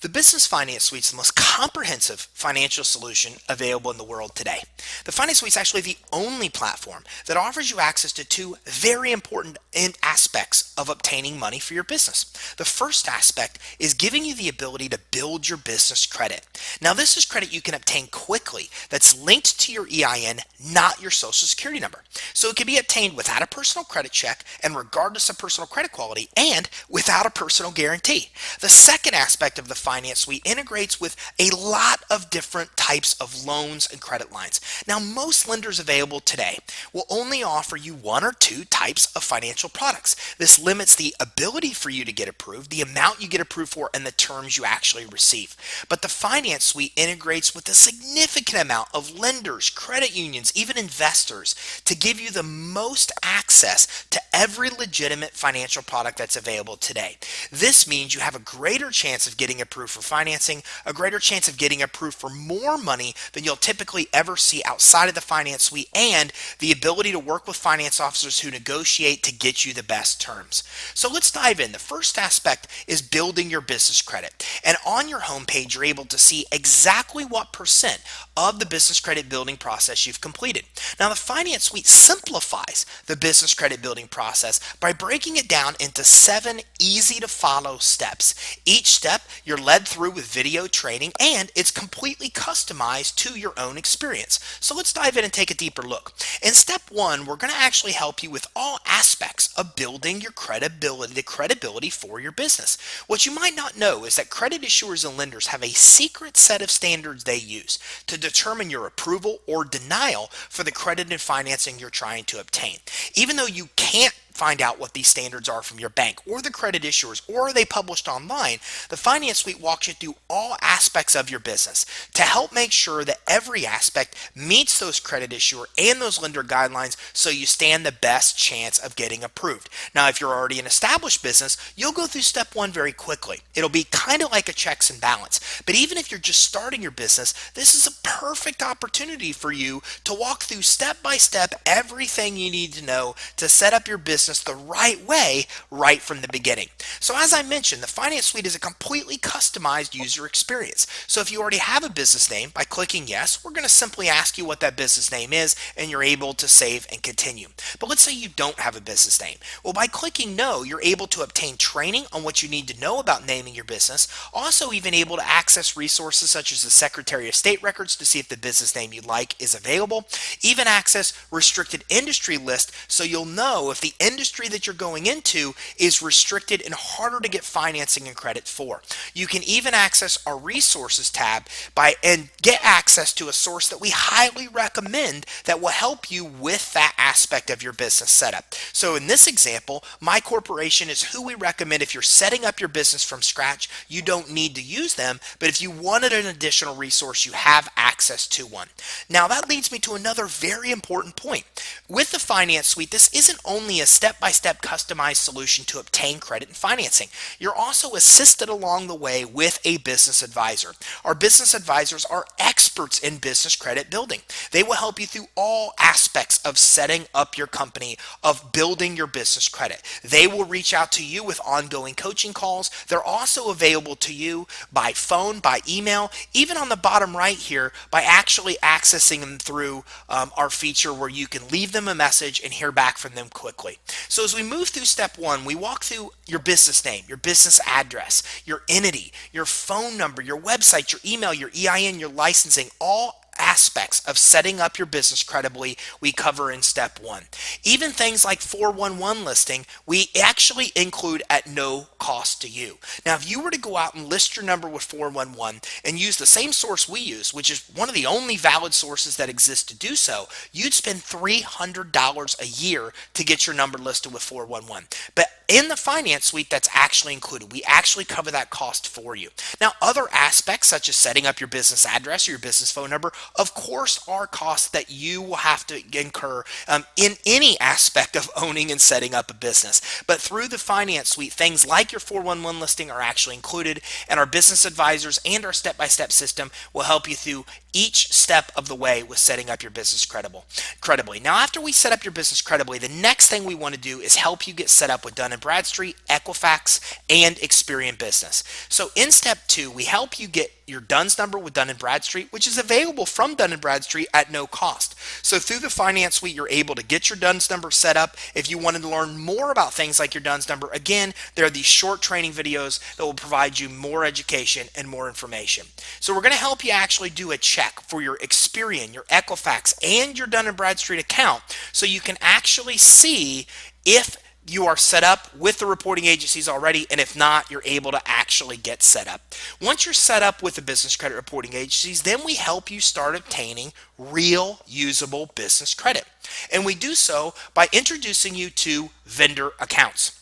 The Business Finance Suite is the most comprehensive financial solution available in the world today. The Finance Suite is actually the only platform that offers you access to two very important aspects of obtaining money for your business. The first aspect is giving you the ability to build your business credit. Now, this is credit you can obtain quickly that's linked to your EIN, not your Social Security number. So it can be obtained without a personal credit check and regardless of personal credit quality and without a personal guarantee. The second aspect of the Finance Suite integrates with a lot of different types of loans and credit lines. Now, most lenders available today will only offer you one or two types of financial products. This limits the ability for you to get approved, the amount you get approved for, and the terms you actually receive. But the Finance Suite integrates with a significant amount of lenders, credit unions, even investors to give you the most access to every legitimate financial product that's available today. This means you have a greater chance of getting approved for financing, a greater chance of getting approved for more money than you'll typically ever see outside of the Finance Suite, and the ability to work with finance officers who negotiate to get you the best terms. So let's dive in. The first aspect is building your business credit. And on your homepage, you're able to see exactly what percent of the business credit building process you've completed. Now, the Finance Suite simplifies the business credit building process by breaking it down into 7 easy to follow steps. Each step you're led through with video training, and it's completely customized to your own experience. So let's dive in and take a deeper look. In step 1, we're going to actually help you with all aspects of building your credibility, the credibility for your business. What you might not know is that credit issuers and lenders have a secret set of standards they use to determine your approval or denial for the credit and financing you're trying to obtain. Even though you can't find out what these standards are from your bank or the credit issuers, or are they published online, the Finance Suite walks you through all aspects of your business to help make sure that every aspect meets those credit issuer and those lender guidelines so you stand the best chance of getting approved. Now, if you're already an established business, you'll go through step 1 very quickly. It'll be kind of like a checks and balance. But even if you're just starting your business, this is a perfect opportunity for you to walk through step by step everything you need to know to set up your business the right way right from the beginning. So as I mentioned, the Finance Suite is a completely customized user experience. So if you already have a business name, by clicking yes, we're going to simply ask you what that business name is, and you're able to save and continue. But let's say you don't have a business name. Well, by clicking no, you're able to obtain training on what you need to know about naming your business, also even able to access resources such as the Secretary of State records to see if the business name you like is available, even access restricted industry list so you'll know if the industry that you're going into is restricted and harder to get financing and credit for. You can even access our resources tab and get access to a source that we highly recommend that will help you with that aspect of your business setup. So in this example, My Corporation is who we recommend if you're setting up your business from scratch. You don't need to use them, but if you wanted an additional resource, you have access to one. Now that leads me to another very important point. With the Finance Suite, this isn't only a step-by-step customized solution to obtain credit and financing. You're also assisted along the way with a business advisor. Our business advisors are experts in business credit building. They will help you through all aspects of setting up your company, of building your business credit. They will reach out to you with ongoing coaching calls. They're also available to you by phone, by email, even on the bottom right here by actually accessing them through our feature where you can leave them a message and hear back from them quickly. So as we move through step 1, we walk through your business name, your business address, your entity, your phone number, your website, your email, your EIN, your licensing, all aspects of setting up your business credibly we cover in step 1. Even things like 411 listing, we actually include at no cost to you. Now, if you were to go out and list your number with 411 and use the same source we use, which is one of the only valid sources that exist to do so, you'd spend $300 a year to get your number listed with 411. But in the Finance Suite, that's actually included. We actually cover that cost for you. Now, other aspects such as setting up your business address or your business phone number, of course, are costs that you will have to incur in any aspect of owning and setting up a business. But through the Finance Suite, things like your 411 listing are actually included, and our business advisors and our step-by-step system will help you through each step of the way with setting up your business credibly. Now, after we set up your business credibly, the next thing we want to do is help you get set up with done Dun & Bradstreet, Equifax, and Experian Business. So in step 2, we help you get your DUNS number with Dun & Bradstreet, which is available from Dun & Bradstreet at no cost. So through the Finance Suite, you're able to get your DUNS number set up. If you wanted to learn more about things like your DUNS number, again, there are these short training videos that will provide you more education and more information. So we're going to help you actually do a check for your Experian, your Equifax, and your Dun & Bradstreet account so you can actually see if you are set up with the reporting agencies already, and if not, you're able to actually get set up. Once you're set up with the business credit reporting agencies, then we help you start obtaining real usable business credit. And we do so by introducing you to vendor accounts.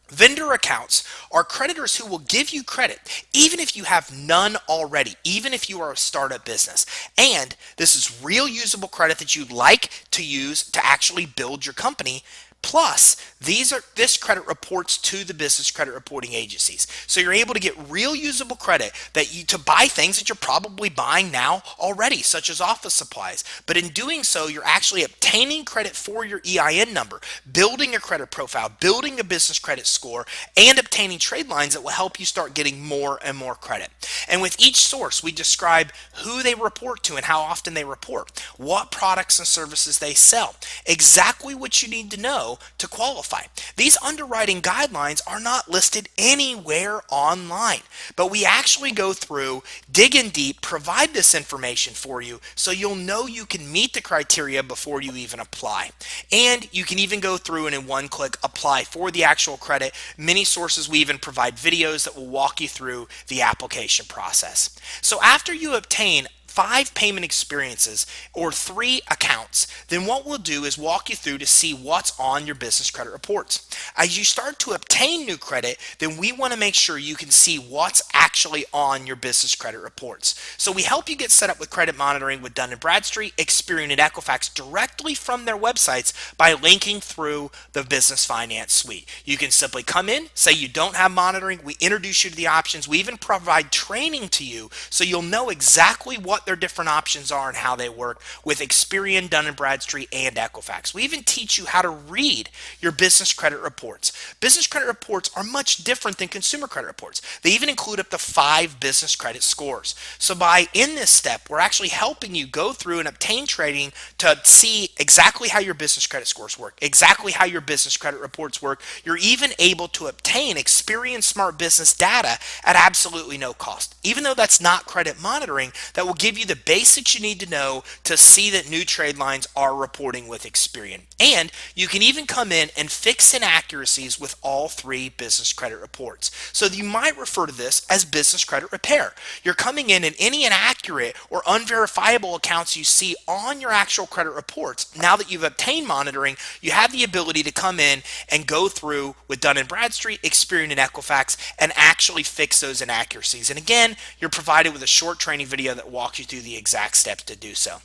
Vendor accounts are creditors who will give you credit even if you have none already, even if you are a startup business. And this is real usable credit that you'd like to use to actually build your company. Plus, this credit reports to the business credit reporting agencies. So you're able to get real usable credit to buy things that you're probably buying now already, such as office supplies. But in doing so, you're actually obtaining credit for your EIN number, building a credit profile, building a business credit score, and obtaining trade lines that will help you start getting more and more credit. And with each source, we describe who they report to and how often they report, what products and services they sell, exactly what you need to know to qualify. These underwriting guidelines are not listed anywhere online, but we actually go through, dig in deep, provide this information for you so you'll know you can meet the criteria before you even apply. And you can even go through and in one click apply for the actual credit. Many sources we even provide videos that will walk you through the application process. So after you obtain 5 payment experiences or 3 accounts, then what we'll do is walk you through to see what's on your business credit reports. As you start to obtain new credit, then we want to make sure you can see what's actually on your business credit reports. So we help you get set up with credit monitoring with Dun & Bradstreet, Experian, and Equifax directly from their websites by linking through the Business Finance Suite. You can simply come in, say you don't have monitoring, we introduce you to the options, we even provide training to you so you'll know exactly what their different options are and how they work with Experian, Dun & Bradstreet, and Equifax. We even teach you how to read your business credit reports. Business credit reports are much different than consumer credit reports. They even include up to 5 business credit scores. So in this step, we're actually helping you go through and obtain training to see exactly how your business credit scores work, exactly how your business credit reports work. You're even able to obtain Experian Smart Business data at absolutely no cost. Even though that's not credit monitoring, that will give you the basics you need to know to see that new trade lines are reporting with Experian. And you can even come in and fix inaccuracies with all 3 business credit reports. So you might refer to this as business credit repair. You're coming in and any inaccurate or unverifiable accounts you see on your actual credit reports, now that you've obtained monitoring, you have the ability to come in and go through with Dun & Bradstreet, Experian, and Equifax and actually fix those inaccuracies. And again, you're provided with a short training video that walks you through the exact steps to do so.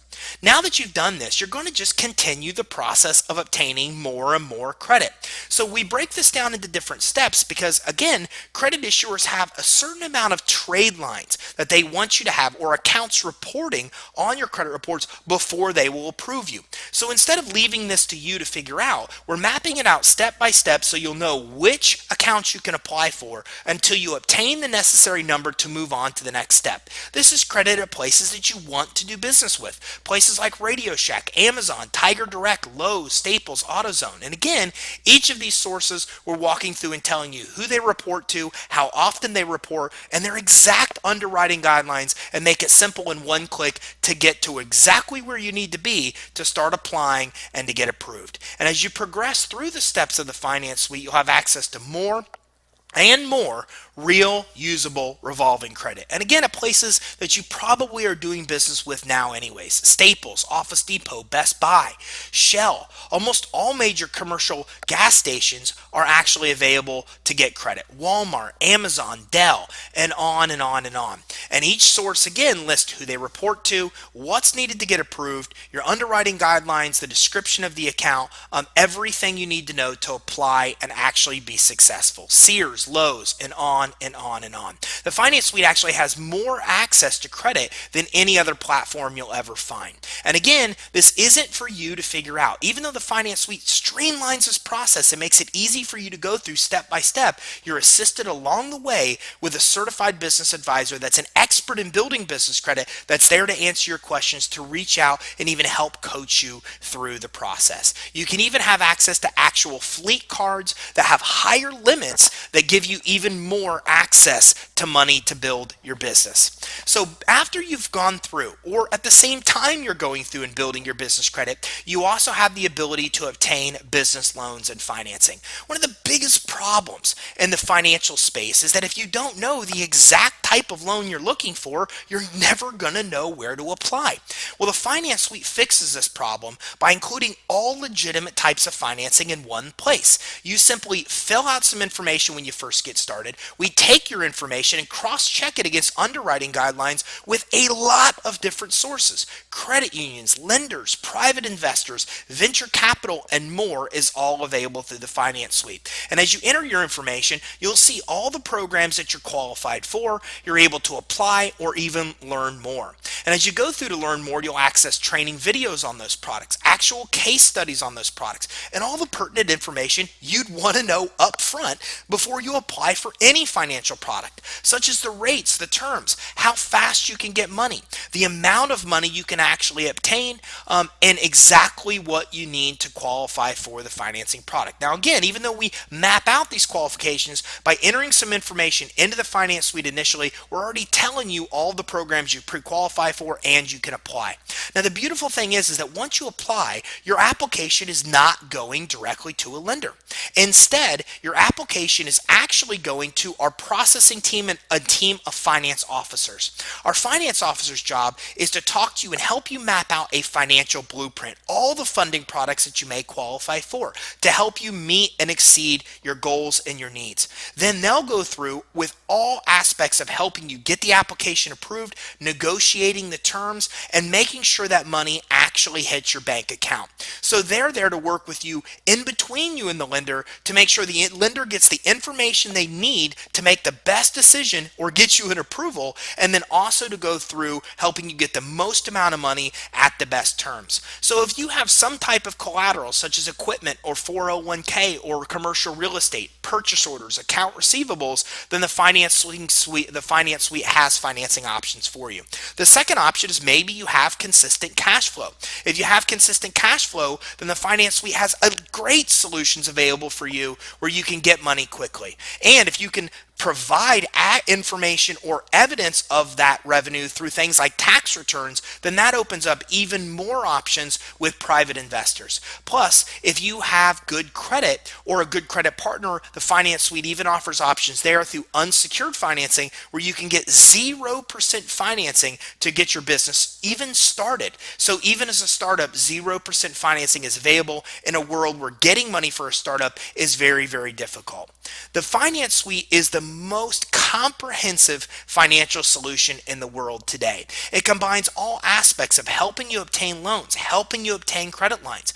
Now that you've done this, you're going to just continue the process of obtaining more and more credit. So we break this down into different steps because, again, credit issuers have a certain amount of trade lines that they want you to have or accounts reporting on your credit reports before they will approve you. So instead of leaving this to you to figure out, we're mapping it out step by step so you'll know which accounts you can apply for until you obtain the necessary number to move on to the next step. This is credit at places that you want to do business with. Places like Radio Shack, Amazon, Tiger Direct, Lowe's, Staples, AutoZone. And again, each of these sources we're walking through and telling you who they report to, how often they report, and their exact underwriting guidelines, and make it simple in one click to get to exactly where you need to be to start applying and to get approved. And as you progress through the steps of the Finance Suite, you'll have access to more and more real usable revolving credit. And again, at places that you probably are doing business with now anyways. Staples, Office Depot, Best Buy, Shell, almost all major commercial gas stations are actually available to get credit. Walmart, Amazon, Dell, and on and on and on. And each source again lists who they report to, what's needed to get approved, your underwriting guidelines, the description of the account, everything you need to know to apply and actually be successful. Sears, Lowe's, and on and on and on. The Finance Suite actually has more access to credit than any other platform you'll ever find. And again, this isn't for you to figure out. Even though the Finance Suite streamlines this process and makes it easy for you to go through step by step, you're assisted along the way with a certified business advisor that's an expert in building business credit, that's there to answer your questions, to reach out and even help coach you through the process. You can even have access to actual fleet cards that have higher limits that give you even more access to money to build your business. So after you've gone through, or at the same time you're going through and building your business credit, you also have the ability to obtain business loans and financing. One of the biggest problems in the financial space is that if you don't know the exact type of loan you're looking for, you're never going to know where to apply. Well, the Finance Suite fixes this problem by including all legitimate types of financing in one place. You simply fill out some information when you first get started. We take your information and cross-check it against underwriting guidelines with a lot of different sources. Credit unions, lenders, private investors, venture capital, and more is all available through the Finance Suite. And as you enter your information, you'll see all the programs that you're qualified for. You're able to apply or even learn more. And as you go through to learn more, you'll access training videos on those products, actual case studies on those products, and all the pertinent information you'd want to know up front before you apply for any financial product, such as the rates, the terms, how fast you can get money, the amount of money you can actually obtain, and exactly what you need to qualify for the financing product. Now again, even though we map out these qualifications by entering some information into the Finance Suite initially, we're already telling you all the programs you pre-qualify for and you can apply. Now the beautiful thing is that once you apply, your application is not going directly to a lender. Instead, your application is actually going to our processing team and a team of finance officers. Our finance officer's job is to talk to you and help you map out a financial blueprint, all the funding products that you may qualify for, to help you meet and exceed your goals and your needs. Then they'll go through with all aspects of helping you get the application approved, negotiating the terms, and making sure that money actually hits your bank account. So they're there to work with you in between you and the lender to make sure the lender gets the information they need to make the best decision or get you an approval, and then also to go through helping you get the most amount of money at the best terms. So if you have some type of collateral such as equipment or 401k or commercial real estate, purchase orders, account receivables, then the Finance Suite has financing options for you. The second option is maybe you have consistent cash flow. If you have consistent cash flow, then the Finance Suite has great solutions available for you where you can get money quickly. And if you can provide information or evidence of that revenue through things like tax returns, then that opens up even more options with private investors. Plus, if you have good credit or a good credit partner, the Finance Suite even offers options there through unsecured financing where you can get 0% financing to get your business even started. So even as a startup, 0% financing is available in a world where getting money for a startup is very, very difficult. The Finance Suite is the most comprehensive financial solution in the world today. It combines all aspects of helping you obtain loans, helping you obtain credit lines,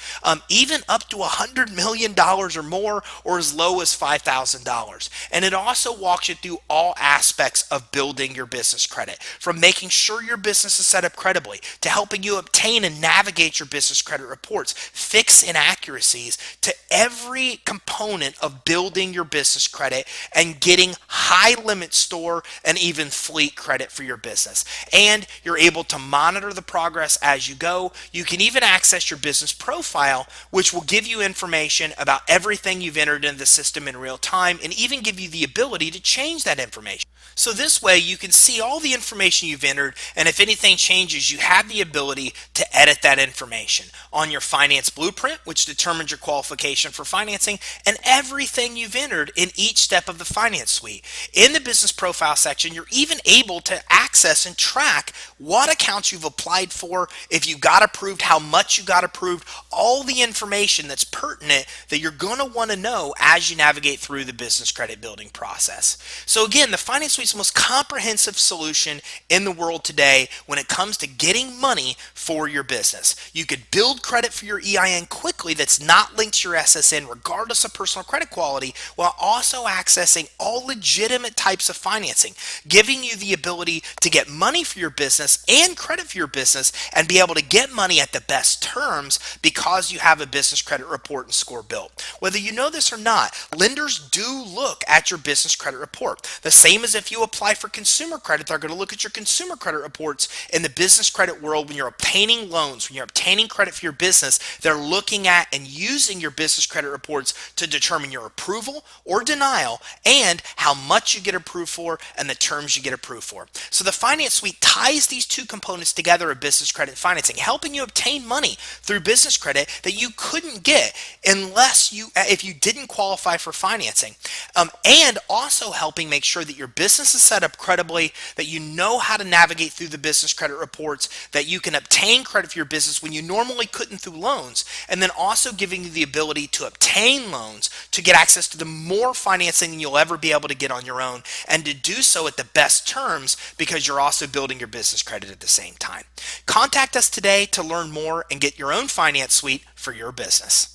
even up to $100 million or more, or as low as $5,000. And it also walks you through all aspects of building your business credit, from making sure your business is set up credibly, to helping you obtain and navigate your business credit reports, fix inaccuracies, to every component of building your business credit and getting high limit store and even fleet credit for your business. And you're able to monitor the progress as you go. You can even access your business profile, which will give you information about everything you've entered in the system in real time and even give you the ability to change that information. So this way you can see all the information you've entered, and if anything changes, you have the ability to edit that information on your finance blueprint, which determines your qualification for financing, and everything you've entered in each step of the Finance Suite. In the business profile section, you're even able to access access and track what accounts you've applied for, if you got approved, how much you got approved, all the information that's pertinent that you're going to want to know as you navigate through the business credit building process. So again, the Finance Suite's the most comprehensive solution in the world today when it comes to getting money for your business. You could build credit for your EIN quickly that's not linked to your SSN regardless of personal credit quality, while also accessing all legitimate types of financing, giving you the ability to get money for your business and credit for your business and be able to get money at the best terms because you have a business credit report and score built. Whether you know this or not, lenders do look at your business credit report. The same as if you apply for consumer credit, they're going to look at your consumer credit reports. In the business credit world, when you're obtaining loans, when you're obtaining credit for your business, they're looking at and using your business credit reports to determine your approval or denial and how much you get approved for and the terms you get approved for. So the Finance Suite ties these two components together of business credit financing, helping you obtain money through business credit that you couldn't get if you didn't qualify for financing, and also helping make sure that your business is set up credibly, that you know how to navigate through the business credit reports, that you can obtain credit for your business when you normally couldn't through loans, and then also giving you the ability to obtain loans to get access to the more financing than you'll ever be able to get on your own, and to do so at the best terms because you're also building your business credit at the same time. Contact us today to learn more and get your own Finance Suite for your business.